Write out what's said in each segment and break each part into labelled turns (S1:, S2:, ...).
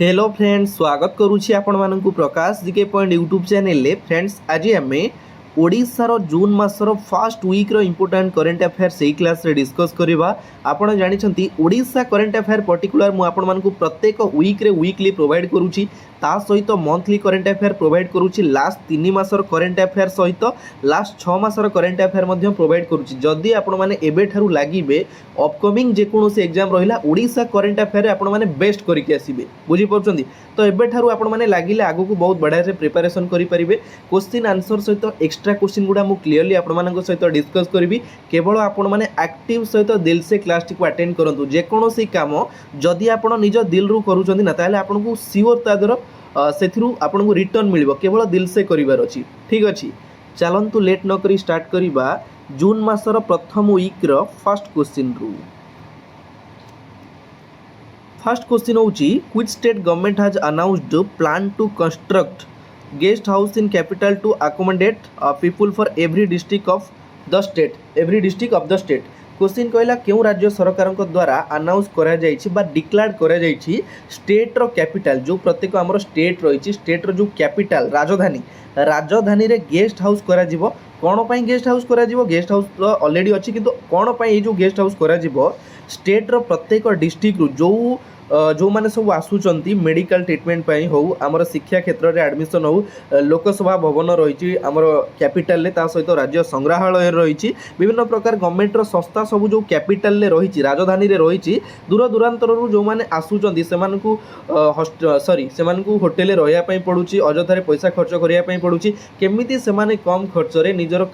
S1: Hello friends, स्वागत करुच्ची आपण मानकु Prakash GK point YouTube channel. Friends, आज आम ओडिशार जून मासर फर्स्ट वीक रो इंपोर्टेंट करेंट अफेयर से क्लास रे डिस्कस करवा। आपण जानिछंती ओडिशा करेंट अफेयर पर्टिकुलर मु आपण मानकु प्रत्येक वीक रे वीकली प्रोवाइड करूची। ता सहित मंथली करेंट अफेयर प्रोवाइड करूची। लास्ट 3 मासर करेंट अफेयर सहित लास्ट 6 मासर करेंट अफेयर मध्य प्रोवाइड करूची। जदि आपण माने एबे ठारू लागिबे अपकमिंग जे कोनोसी एग्जाम रहिला ओडिशा करेंट अफेयर आपण माने बेस्ट करिके आसीबे, बुझी पड़छंती। तो एबे ठारू आपण माने लागिले आगु को बहुत बढ़िया से प्रिपरेशन करि परिबे। क्वेश्चन आंसर सहित एक्स्ट्रा क्वेश्चन गुडा मु क्लियरली आपण मानक सहित डिस्कस करबी। केवल आपण माने एक्टिव सहित दिल से क्लास टी को अटेंड करंतु। जे कोनोसी काम जदि आपण निज दिल रु करूछंती ना ताले आपण को सियोर तादर सेथिरु आपण को रिटर्न मिलिबो। केवल दिल से करिवार अछि, ठीक अछि। चलंतु लेट न करी स्टार्ट करिबा जून मासर प्रथम वीक रो फर्स्ट क्वेश्चन रु। फर्स्ट क्वेश्चन होची which state government has announced plan to construct guest house in capital to accommodate people for every district of the state. Question कहला क्यों राज्य सरकार द्वारा अनाउंस करा जाइछि बा डिक्लेयर करा जाइछि स्टेट रो कैपिटल जो प्रत्येक हमर स्टेट रहिछि स्टेट रो जो कैपिटल राजधानी रे गेस्ट हाउस करा जिवो। कोन पई गेस्ट हाउस करा जिवो? गेस्ट हाउस तो ऑलरेडी अछि किंतु कोन पई जो गेस्ट हाउस करा जिवो स्टेट रो प्रत्येक डिस्ट्रिक्ट रु जो माने सब आसुचंती मेडिकल ट्रीटमेंट पई हो हमर शिक्षा क्षेत्र रे एडमिशन हो लोकसभा भवन रहिछि हमर कैपिटल ले ता सहित राज्य संग्रहालय रहिछि विभिन्न प्रकार गवर्नमेंट रो संस्था सब जो कैपिटल ले रहिछि राजधानी रे रहिछि दूर दूरांतर रु जो माने आसुचंती सेमानकु सेमानकु होटल रे रहया पई पडुछि अजथारे पैसा खर्च करिया पई पडुछि। केमिति सेमाने कम खर्च रे निजर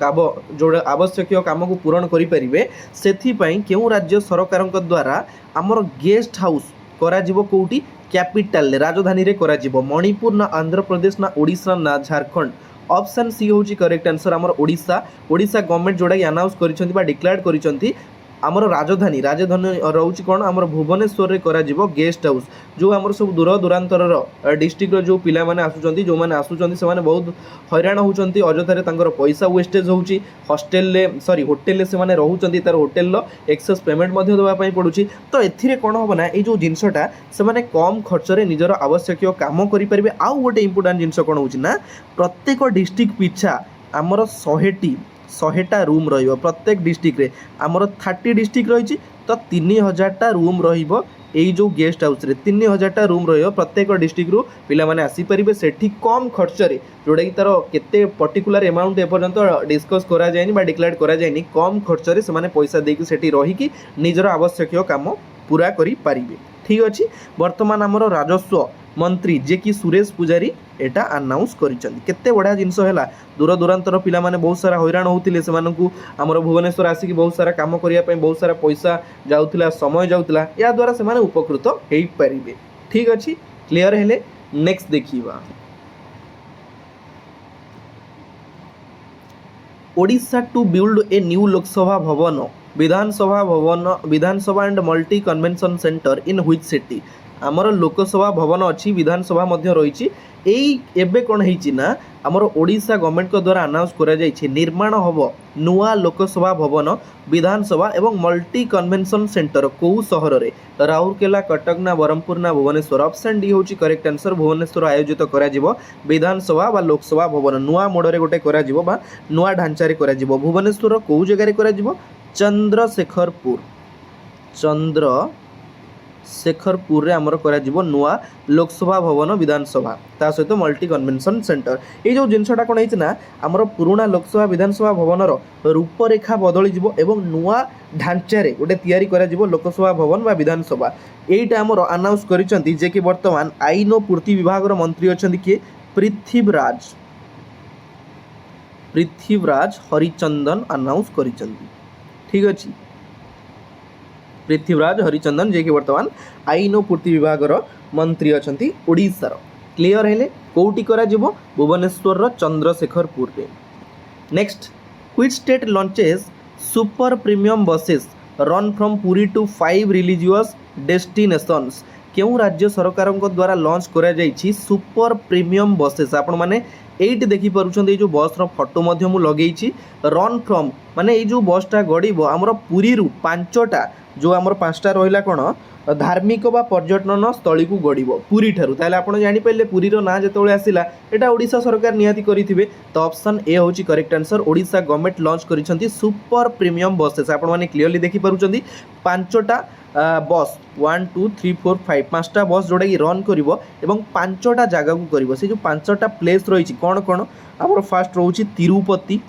S1: जो आवश्यक काम को पूरण करि परिबे सेथि पई केउ राज्य सरकार द्वारा हमर गेस्ट हाउस करा जिवो कोउटी कैपिटल राजधानी रे करा जिवो। मणिपुर ना आंध्र प्रदेश ना ओडिशा ना झारखंड। ऑप्शन सी होची करेक्ट आंसर हमर ओडिशा गवर्नमेंट जोडा अनाउंस करिसंती बा डिक्लेयर करिसंती आमर राजधानी रोचे कौन आमर भुवनेश्वर रे करा जिवो गेस्ट हाउस जो आमर सब दूर दूरांतर डिस्ट्रिक्ट जो पिला माने आसुचंती जो माने आसुचंती से माने बहुत हैरान होउचंती अजथारे तांकर पैसा वेस्टेज होउची होटल ले से माने रहउचंती तार होटल लो एक्सेस पेमेंट मध्ये देबा पई पडुची। तो एथिरे कोन हो ना ए जो जिंसटा से माने कम खर्च रे निजर आवश्यक काम करि परिबे। आ गोटे इंपोर्टेंट जिंस कोन होउची ना प्रत्येक डिस्ट्रिक्ट पिछा आमर 100टा रूम रहिबो। प्रत्येक डिस्ट्रिक्ट रे आमर 30 डिस्ट्रिक्ट रहिछि तो 3000टा रूम रहिबो। एई जो गेस्ट हाउस रे 3000टा रूम रहिबो। प्रत्येक डिस्ट्रिक्ट रु पिला माने आसी परिबे सेठी कम खर्च रे जोडा कि तार केते पर्टिकुलर अमाउंट एपर्यंत डिस्कस करा जायनि बा डिक्लेयर करा जायनि कम खर्च रे से माने पैसा देकी सेठी रही कि निजर आवश्यक काम पूरा करि पारिबे, ठीक अछि। वर्तमान हमर राजस्व मंत्री जे कि सुरेश पुजारी एटा अनाउंस करिसंती। केते बढिया जिंस हैला दूर दूरांतर पिला माने बहुत सारा हैरान होउतिले सेमानकु हमर भुवनेश्वर आसी बहुत सारा काम करिया पई बहुत सारा पैसा जाउतिला समय जाउतिला या द्वारा से माने उपकृत हेई परिबे, ठीक अछि। क्लियर हेले नेक्स्ट देखिबा Odisha to build a new Lok Sabha Bhavan Vidhan Sabha and multi convention centre in which city. आमर लोकसभा भवन अच्छी विधानसभा मध्य रही एबे कौन होइछि ना आमर ओडिशा गवर्नमेंट को द्वारा अनाउंस करा जाइछि निर्माण हबो नुआ लोकसभा भवन विधानसभा एवं मल्टी कन्वेंशन सेंटर को शहर रे राउरकेला कटक ना बरहमपुर ना भुवनेश्वर। ऑप्शन डी होछि करेक्ट आंसर भुवनेश्वर आयोजित करा जिवो विधानसभा बा लोकसभा भवन नुआ मोडरे गोटे करा जिवो बा नुआ ढांचा रे करा जिवो। भुवनेश्वर को जगह रे करा जिवो चंद्रशेखरपुर रे हमर करा जिवो नुआ लोकसभा भवन विधानसभा ता सहित मल्टी कन्वेंशन सेंटर। ये जो जिनसटा कोन हेछि ना हमर पुराना लोकसभा विधानसभा भवन रो रूपरेखा बदली जिवो एवं नुआ ढांचा रे गोटे तयारी करा जिवो लोकसभा भवन बा विधानसभा। एटा हमर अनाउंस करिसंती जे कि वर्तमान आईन और पूर्ति विभाग रो मंत्री अछंती के पृथ्वीराज हरिचंदन अनाउंस करिसंती, ठीक अछि। पृथ्वीराज हरिचंदन जे कि वर्तमान आईन और पूर्ति विभाग मंत्री अछंती ओडिशार। क्लियर हेले कोउटी करा जिवो भुवनेश्वर चंद्रशेखरपुर रे। Next which state launches super premium buses run from Puri to 5 religious destinations. केउ राज्य सरकार द्वारा लॉन्च करा जाइछि सुपर प्रीमियम बसेस। आपण माने एट देखि पारुछन्ते जो बस रो फोटो मध्य मु लगेइछि रन फ्रॉम माने ए जो बसटा गड़ीबो हमर पुरी रु 5टा जो आमर 5टा रहिला कोन धार्मिक बा पर्यटन स्थली को गढ़ पुरी ठारू ताले आपण जानि पाइले पुरीर ना जेतोळे आसिला एटा ओडिशा सरकार निहाती करिथिबे। तो ऑप्शन ए होची correct answer. Odisha government launch करिसंती सुपर प्रीमियम बसेस आपण माने क्लियरली देखि पारुचंती पांचटा बस 1 2 3 4 5 पांचटा बस जोड़ा कि रन करिवो एवं पांचटा जगह को करिवो। से जो पांचटा प्लेस रही कौन कौन आमर फास्ट रोची तिरुपति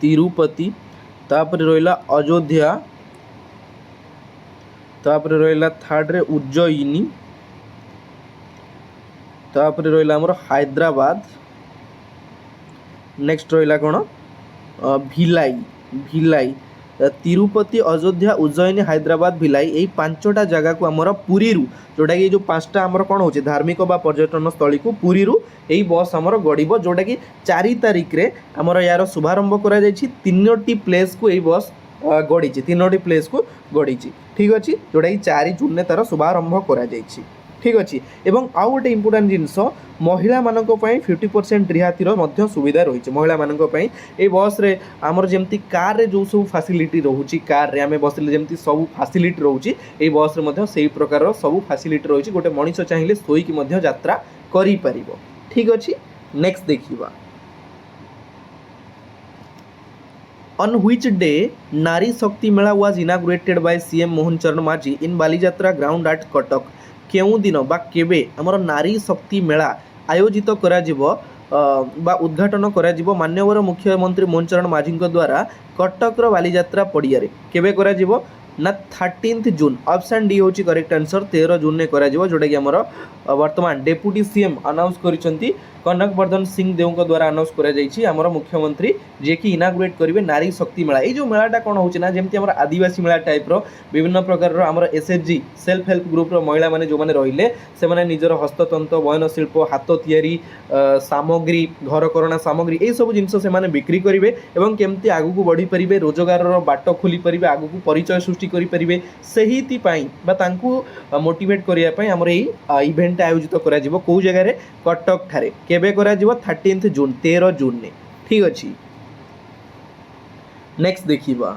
S1: तिरुपति तापर रहिला अयोध्या तापर रहिला थर्ड रे उज्जयिनी तापर रहिला आमर हैदराबाद नेक्स्ट रहिला कौन भिलाई भिलाई तिरुपति अयोध्या उज्जयिनी हैदराबाद भिलाई यही पांचटा जगह को आमर पुरी जोटा कि जो पांचटा आमर कौन हो धार्मिक बा पर्यटन स्थली को पुरी यही बस आमर गड़ब जोटा कि 4 तारिख रे आमर यार शुभारंभ करा जायछि। 3टी प्लेस को यही बस गड़ी 3टी प्लेस को गड़ी ठीक अच्छे जोटा कि 4 जून में तार शुभारंभ करा जायछि ठीक अच्छे। एवं आउ गोटे इम्पोर्टाट जिनस महिला मानक पई 50% रिहातिर मध्य सुविधा रही महिला मानक पई ए बस रे आमर जेमती कार रे जो सब फैसिलिटी रहउची कार रे आमे बसले जेमती सब फैसिलिटी रहउची ए बस रे मध्य सेही प्रकार सब फैसिलिटी रही गोटे मनीष चाहिए सोई की मध्य यात्रा करि परिबो ठीक अच्छे। नेक्स्ट देखिबा On which day Nari Shakti Mela was inaugurated by CM Mohan Charan Majhi in Balijatra ground at Katak? केउ दिन बा केबे हमर नारी शक्ति मेला आयोजित करा जिवो बा उद्घाटन करा जिवो माननीय मुख्यमंत्री मोहन चरण माझी द्वारा कटक बालीजात्रा पड़िया केबे करा जिवो ना 13 जून। ऑप्शन डी होची करेक्ट आंसर 13 जून ने करा जिवो जोटा कि हमर वर्तमान डेप्यूटी सीएम अनाउंस करिसंती कनक वर्धन सिंह देव को द्वारा अनाउंस करा जायछि हमर मुख्यमंत्री जे कि इनागुरेट करिवे नारी शक्ति मेला। ए जो मेलाटा कोन होछि ना जेमति हमर आदिवासी मेला टाइप रो विभिन्न प्रकार रो हमर एसएचजी सेल्फ हेल्प ग्रुप रो महिला माने जो माने रहिले से माने निजर हस्ततंत्र बयन शिल्प हाथ तयारी सामग्री घर करना सामग्री ए सब जिंस से माने बिक्री करिवे एवं केमति आगु को बढ़ी परिवे रोजगार रो बाट खोली परिवे आगु को परिचय सृष्टि करि परिवे सेहिति पई बा तांकु मोटिवेट करिया पई हमर ए इवेंट आयोजित करा जिवो को जगह रे कटक थारे केबे करा जिवो 13 जून 13 जून ने ठीक अछि। नेक्स्ट देखिबा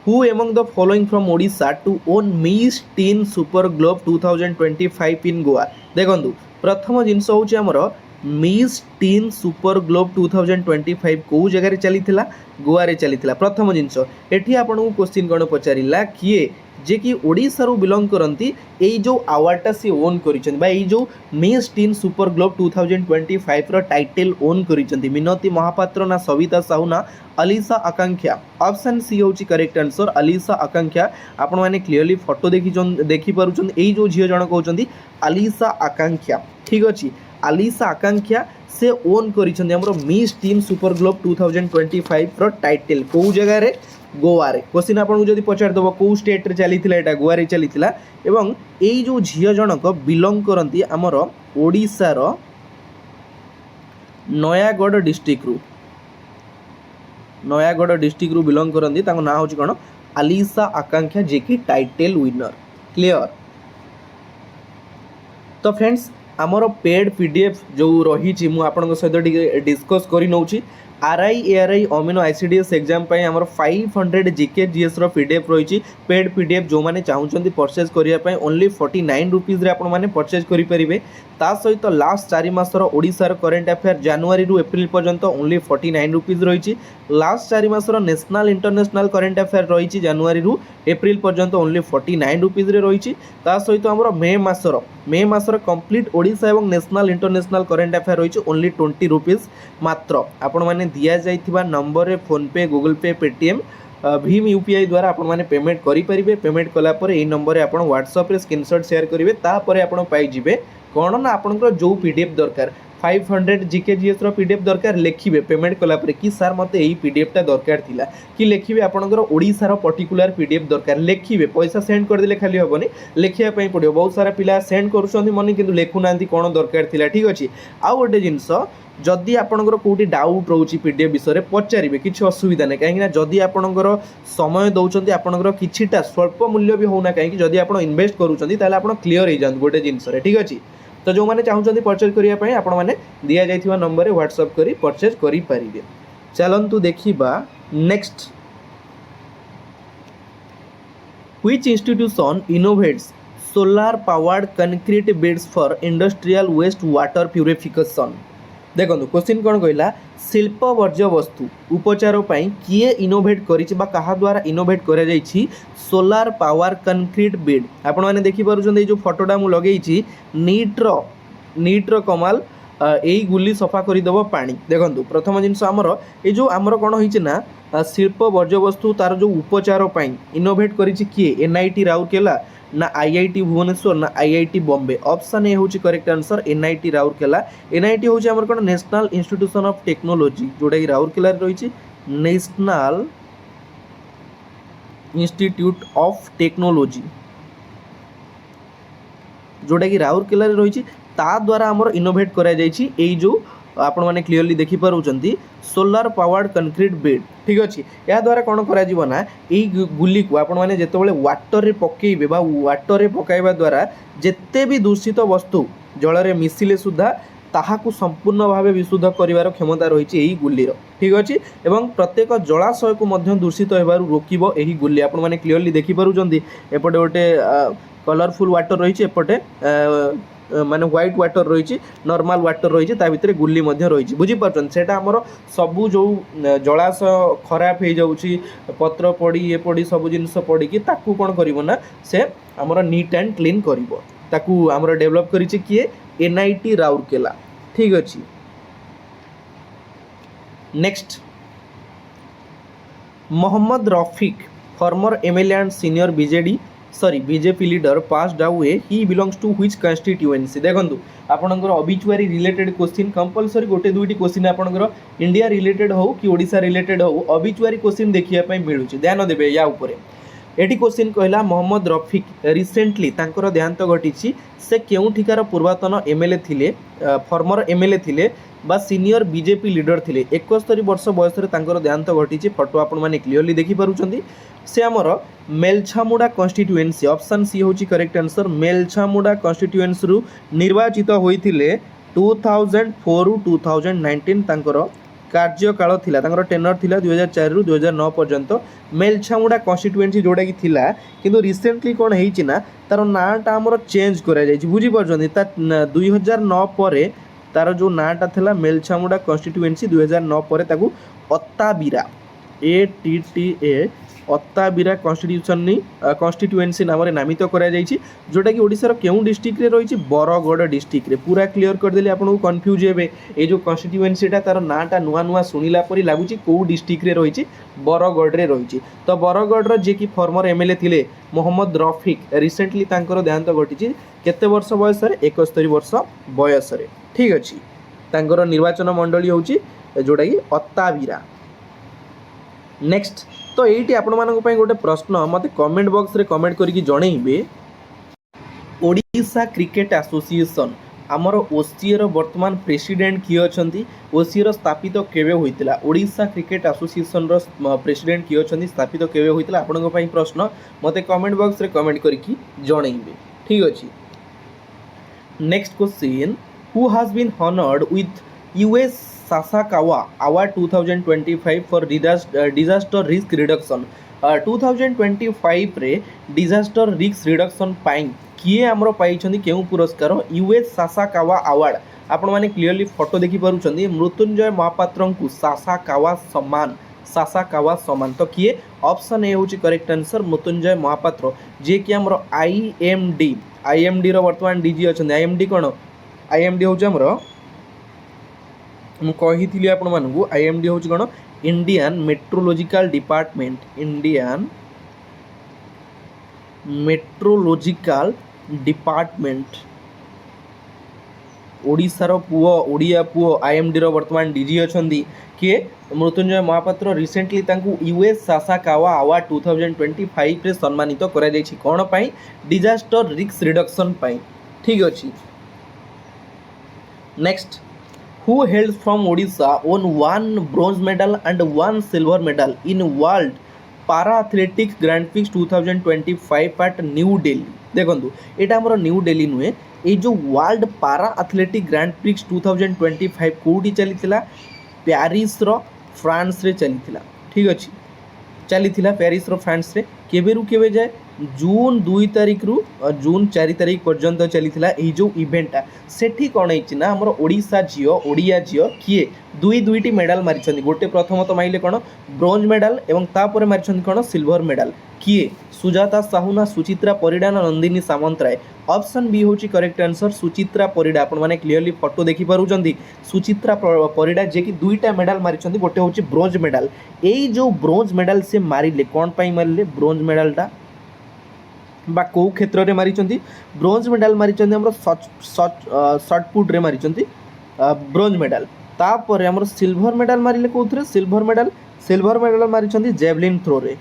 S1: who among the following from Odisha to won Miss Teen Super Globe 2025 in Goa. देखंतु प्रथम जिंस होछि हमर मिस टीन सुपर ग्लोब 2025 को जगह रे चलीथिला गोवा रे चलीथिला। प्रथम जिंस एठी आपन को क्वेश्चन कोन पचारिला किए जे कि ओडिशा रो बिलोंग करंती एई जो अवार्डटा से ओन करिसंती बा एई जो मिस टीन सुपर ग्लोब 2025 रो टाइटल ओन करिसंती मिनती महापात्र ना सविता साहू ना अलीसा आकांक्षा। ऑप्शन सी होची करेक्ट आंसर अलीसा आकांक्षा। आपण माने क्लियरली फोटो देखि पारुछन एई जो झियो जण कहउछंती अलीसा आकांक्षा ठीक अछि। अलीसा आकांक्षा से ओन करिसंती हमरो मिस टीन सुपर ग्लोब 2025 रो टाइटल को जगह रे गोवा रे। क्वेश्चन आपन जदि पचार दबो को स्टेट रे चलीथिला एटा गोवा रे चलीथिला एवं एई जो झियो जनक बिलोंग करंती हमर ओडिसा रो नयागढ़ डिस्ट्रिक्ट रु बिलोंग करंती ताको ना होची कोन अलीसा आकांक्षा जे कि टाइटल विनर क्लियर। तो फ्रेंड्स आमर पेड पीडीएफ जो रही मु आपन सहित डिस्कस करि नउची आरआई एआरआई अमीनो आईसीडीएस एग्जाम पाई हमर 500 जीके जीएस रो पीडीएफ रही पेड पीडीएफ जो माने चाहउचंती परचेज करिया पाई ओनली 49 रुपीस रे आपण माने परचेज करि परिबे। ता सहित लास्ट 4 मास रो ओडिसा रो करंट अफेयर जनवरी रु एप्रिल पर्यंत ओनली 49 रुपीस रही। लास्ट 4 मास रो नेशनल इंटरनेशनल करंट अफेयर रही जनवरी रु एप्रिल पर्यंत ओनली 49 रुपीस रे रही। ता सहित हमर मे मास रो कंप्लीट ओडिसा एवं नेशनल इंटरनेशनल करंट अफेयर रही ओनली 20 रुपीस मात्र। आपण माने दिया जाइथिबा नंबर रे फोन पे गूगल पे पेटीएम भीम यूपीआई द्वारा आपण माने पेमेंट करि परिबे। पेमेंट कला पर ए नंबर रे आपण व्हाट्सएप रे स्क्रीनशॉट शेयर करिवे ता परे आपण पाई जिवे कोन ना आपनकर जो पीडीएफ दरकार 500 जीके जीएस रो पीडीएफ दरकार लिखिबे पेमेंट कला पर कि सर मते एही पीडीएफ ता दरकार थिला कि लिखिबे आपनकर ओडिसा रो पर्टिकुलर पीडीएफ दरकार लिखिबे पैसा सेंड कर देले खाली होबनी लिखिया पई पड़ियो। बहुत सारा पिला सेंड करूछंती मनी किंतु लेखु नांती कोन दरकार थिला ठीक अछि। आ गोटे जिंस जदि आपनकर कोटी डाउट रहउची पीडीएफ विषय रे पचारिबे किछि असुविधा नै काहे कि ना जदि आपनकर समय दउचंती आपनकर किछिटा स्वल्प मूल्य भी होना काहे कि जदि आपण इन्वेस्ट करूचंती ताले आपण क्लियर हे जान गोटे जिंस रे ठीक अछि। तो जो माने चाहउचंती परचेज करिया पई आपण माने दिया जाइथिबा नंबर रे व्हाट्सएप करी परचेज करि परिबे। चलंतु देखिबा next Which institution innovates solar powered concrete beds for industrial waste water purification? देखो क्वेश्चन कौन कहला शिल्प वर्ज्य वस्तु उपचार पाई किए इनोवेट करिछि बा कहा द्वारा इनोवेट करा जाइछि सोलार पावर कंक्रीट बेड आपण माने देखि पारुछन जो फोटोटा मु लगेइछि नीट्र कमाल यही गुली सफा करदेव पानी देखो प्रथम जिनस आमर ये जो आमर कौन होइछि ना शिल्प वर्ज्य वस्तु तार जो उपचार पाई इनोवेट करिछि किए एनआईटी राउरकेला ना आईआईटी भुवनेश्वर ना आईआईटी बॉम्बे ऑप्शन ए होची correct answer NIT Rourkela NIT होची हमर कोन नेशनल इंस्टीट्यूशन ऑफ टेक्नोलॉजी जोटा कि राउरकेला रे रहिछि नेशनल इंस्टीट्यूट ऑफ टेक्नोलॉजी जोटा कि राउरकेला रे रहिछि ता द्वारा हमर इनोवेट करा जाइछि एई जो आपण माने क्लियरली देखि पारुचंती सोलार पावर्ड कंक्रीट बेड ठीक अच्छे या द्वारा कौन करा गुली को आपण मैंने जिते वाटर रे पकेबे बा वाटर रे पकाइबा द्वारा जिते भी दूषित वस्तु जल में मिसिले सुधा ताहाकु संपूर्ण भाव विशुद्ध करिवार क्षमता रही गुलीर ठीक अच्छे एवं प्रत्येक जलाशय को मध्य दूषित होबारु रोकिबो एही गुली आपण माने क्लियरली देखि पारुचंती एपटे गोटे कलरफुल वाटर रही एपटे माने व्हाइट वाटर रही नॉर्मल वाटर रही भितर गुली रही बुझीपार से सबू जो जलाशय खराब हो जाऊँगी पत्र पड़ी ये पड़ी सब जिनस पड़ी ताकू कौन करना से आमर नीट एंड क्लीन कर डेभलप कर किए एनआईटी राउरकेला ठीक अच्छे next Mohammad Rafiq former MLA and senior BJP leader passed away he belongs to which constituency देखो आपणकर ऑबिचुअरी रिलेटेड क्वेश्चन कंपलसरी गोटे दुईटी क्वेश्चन आपणकर इंडिया रिलेटेड हो कि ओडिशा रिलेटेड हो ऑबिचुअरी क्वेश्चन देखिया मिलूँ ध्यान देवे या ऊपर एटी क्वेश्चन कहला मोहम्मद रफिक रिसेंटली तांकर देहांत घटी से केउठिकार पूर्वतन एमएलए थिले फॉर्मर एमएलए थिले बा सीनियर बीजेपी लीडर थिले 71 वर्ष बयस तांकर देहांत घटी फोटो आपण माने क्लियरली देखि पारुचंदी से आमर मेलछामुड़ा कन्स्टिट्यूएंसी ऑप्शन सी होची करेक्ट आंसर मेलछामुड़ा कन्स्टिट्यूएंसी रु निर्वाचित होइथिले 2004 रु 2019 तांकर कार्यकाल थिला तांकर टेनर थिला 2004 रु 2009 पर्यंत मेलछामुड़ा कन्स्टिट्यूएंसी जोड़ा कि थिला किंतु रिसेंटली कोन हेइची ना तार नाटा हमर चेंज करा जायछि बुझी परछन्ती ता 2009 परे तार जो नाटा थिला मेलछामुड़ा कन्स्टिट्यूएंसी 2009 परे ताकू अत्ताबिरा ATTA अत्ताबिरा कन्स्टिट्यूएंसी नाम नामित करा जायछि जोटा कि ओडिसा रो केउ डिस्ट्रिक्ट रे रहिछि बरगढ़ डिस्ट्रिक्ट रे पूरा क्लियर कर देली आपन को कंफ्यूज हेबे ए जो कन्स्टिट्यूएंसीटा तार नाटा नुआ नुआ सुनिला परि लागुछि को डिस्ट्रिक्ट रे रहिछि बरगढ़ रे रहिछि तो बरगढ़ रो जे कि फॉर्मर एमएलए थिले मोहम्मद रफिक रिसेंटली तांकर देहांत घटिछि केते वर्ष बयस रे 71 वर्ष बयस रे ठीक अछि तांकर निर्वाचन मंडली होछि जोटा कि अत्ताबिरा नेक्स्ट तो ये आपण मानक पई गोटे प्रश्न मते कमेंट बॉक्स रे कमेंट करके जणैबे ओडिशा क्रिकेट एसोसिएशन आमर ओसीए वर्तमान प्रेसिडेंट किए अछंती ओसीए स्थापित केबे होइतिला ओडिशा क्रिकेट एसोसिएशन रो प्रेसिडेंट किए अछंती स्थापित केबे होइतिला आपणक पई प्रश्न मते कमेंट बॉक्स रे कमेंट करके जणैबे ठीक अछि next question who has been honoured with US Sasakawa award 2025 for disaster risk reduction 2025 रे डिजास्टर रिस्क रिडक्शन पाई किए आमर पाइछन्ती केउ पुरस्कार यूएस सासाकावा अवार्ड आपण माने क्लियरली फोटो देखि पारुछन्ती मृत्युंजय महापात्र को सासाकावा सम्मान तो किए ऑप्शन ए होची करेक्ट आंसर मृत्युंजय महापात्र जे कि आमर आईएमडी रो वर्तमान डीजी अछन्ती आईएमडी कोन आईएमडी होची आमर मुझे आपण मानू आईएमडी हूँ कौन इंडियन मेट्रोलॉजिकल डिपार्टमेंट ओडिशार पुओ ओडिया पुओ आईएमडी रो वर्तमान डीजी अछंती किए मृत्युंजय महापात्र रिसेंटली तांकू यूएस सासाकावा अवार्ड 2025 रे सम्मानित करा जायछि कोन पई डिजास्टर रिस्क रिडक्शन पई ठीक अछि next who hails from Odisha won 1 bronze medal and 1 silver medal in World Para Athletics Grand Prix 2025 at New Delhi देखो यहाँ आमर न्यू दिल्ली नुहे ये जो वर्ल्ड पारा एथलेटिक ग्रांड प्रिक्स 2025 कौटी चली प्यारिस रो फ्रांस रे चली ठीक अच्छे चली प्यारिस रो फ्रांस रे केबेरु केबे जाए जून 2 तारिख रु जून 4 तारिख पर्यंत चली जो इवेंटा सेठी कौन है आमर ओडिशा झील ओडिया झील किए दुईटी मेडाल मारी गोटे प्रथमतः माइले कौन ब्रोंज मेडाल और तापर मारी कौन सिल्वर मेडाल किए सुजाता साहू ना सुचित्रा परिडा ना नंदिनी सामंतराय ऑप्शन बी हूँ करेक्ट आंसर सुचित्रा परिडा आपण मैंने क्लीयरली फोटो देखी पारुचंदी सुचित्रा परिडा जे कि दुईटा मेडाल मारी गोटे हूँ ब्रोंज मेडाल यही जो ब्रोंज मेडाल से मारे कौन पाई मारे ब्रोंज मेडालटा बा कौ क्षेत्र में मारी ब्रोंज मेडाल मारी शॉर्टपुट रे मारी ब्रोंज मेडाल तापर आम सिल्वर मेडाल मारे कौन सिल्वर मेडाल मारी जेवलिन थ्रो रे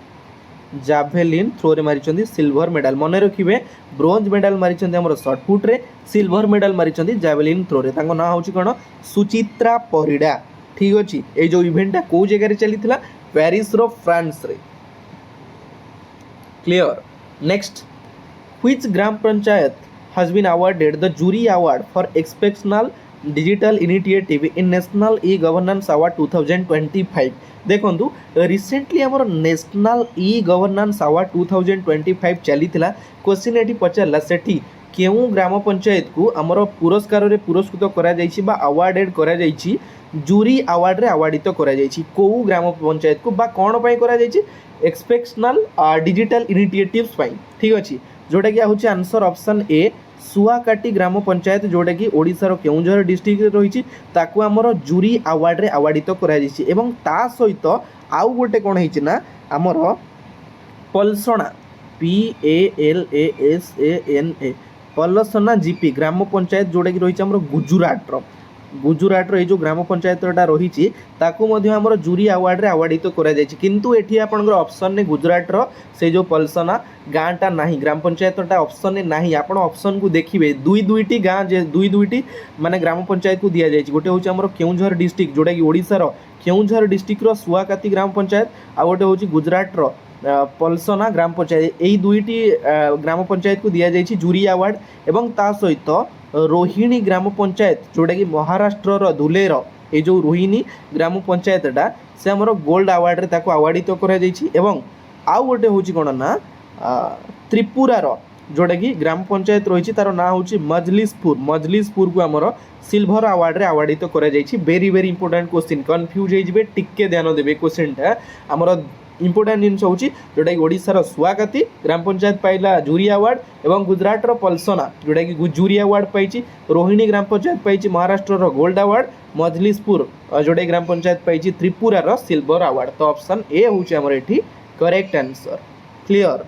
S1: जाभेलिन थ्रो रे मारी सिल्वर मेडाल मन रखिए ब्रोंज मेडाल मारी आम शॉर्टपुट रे सिल्वर मेडाल मारी जाभेलिन थ्रो रे ना हूँ कौन सुचित्रा परिडा ठीक अच्छे ये जो इवेंटा कौ जगह चली पेरिस रो फ्रांस रे clear next Which Gram Panchayat has been awarded the jury award for exceptional digital initiative in National E-Governance Award 2025 देखंतु रिसेंटली आमर नेशनल ई गवर्नेंस अवार्ड 2025 चली क्वेश्चन ये पचारा सेठी केउ ग्राम पंचायत को आमर पुरस्कार रे पुरस्कृत करा जाइछि बा अवार्डेड करा जाइछि जूरी अवार्ड रे अवार्डित करा जाइछि को ग्राम पंचायत को बा कोन पई करा जाइछि एक्सपेक्शनल डिजिटल इनिशिएटिव्स पई ठीक अछि जोटा कि हूँ आंसर ऑप्शन ए सुआकाटी ग्राम पंचायत जोटा कि ओडिशार केउंझर डिस्ट्रिक्ट रही आमर जूरी अवार्ड रे अवार्डित करा जाइछि एवं ता सहित आउ गोटे कौन है आमर पलसणा PALASANA पलसना जीपी ग्राम पंचायत जोटा कि रही गुजरात रो जो ग्राम पंचायतटा रही आमर जूरी अवार्ड रे अवार्डित करा जाइछि किंतु एठी आपनकर ऑप्शन ने गुजरात रो से जो पलसना गाँटा नहीं ग्राम पंचायतटा ऑप्शन ने नहीं आप ऑप्शन को देखिए दुईटी गाँ दुईटी माने ग्राम पंचायत को दिया जाइछि गोटे होछि आमर केउंझर डिस्ट्रिक्ट जोटा कि ओडिशार केउंझर डिस्ट्रिक्ट रो सुआकाती ग्राम पंचायत आ गोटे होछि गुजरात रो पलसना ग्राम पंचायत यही दुईटी ग्राम पंचायत को दिया जाइछि जूरी अवार्ड एवं ता सहित रोहिणी ग्राम पंचायत जोटा कि महाराष्ट्र धुलेर ये जो रोहिणी ग्राम पंचायतटा से आमर गोल्ड अवार्ड रे ताको अवार्डित करा जाइछि एवं आउ गोटे होछि कोन ना त्रिपुरार जोटा कि ग्राम पंचायत रही तार ना हूँ मजलिसपुर को आमर सिल्वर अवार्ड रे अवार्डित करा जाइछि very very important question confuse हो टिके ध्यान देवे क्वेश्चनटा आमर इंपोर्टेंट जिन हूँ जोटा कि ओडिशार सुआकाती ग्राम पंचायत पाइला जूरी अवार्ड एवं गुजरात पलसना जोटा कि जूरी अवार्ड पाई रोहिणी ग्राम पंचायत पाई महाराष्ट्र गोल्ड अवार्ड मजलिसपुर जोटा ग्राम पंचायत पाई त्रिपुरार सिल्वर अवार्ड तो ऑप्शन ए हूँ आमर ये करेक्ट आंसर क्लियर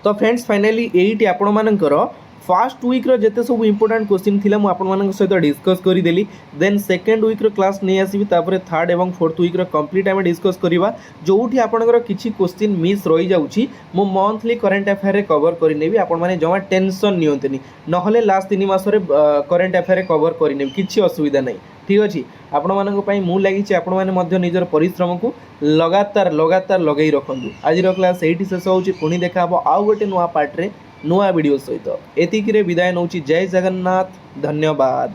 S1: तो फ्रेंड्स फाइनाली यही आपण मानकर फास्ट वीक रो जेते सब इंपोर्टेंट क्वेश्चन थिला मु आपण मानक सहित डिस्कस करी देली देन सेकंड वीक रो क्लास नै आसीबी तापर थर्ड एवं फोर्थ वीक रो कंप्लीट आमे डिस्कस करिवा जोठी आपनकर किछि क्वेश्चन मिस रही जाउची मु मंथली करंट अफेयर रे कवर करि नेबी आपण माने जमा टेंशन नियंतनी नहले लास्ट 3 मास रे करंट अफेयर रे कवर करि नेबी किछि असुविधा नै ठीक अछि आपण मानक पई मु लागि छि आपण माने मध्य निजर परिश्रम को लगातार लगेई रखंदु आज रो क्लास एठी शेष होउची पुनी देखाबो आउ गोटे नुवा पार्ट रे नुआ वीडियो सहित एतिकी रे विदाय नउची जय जगन्नाथ धन्यवाद।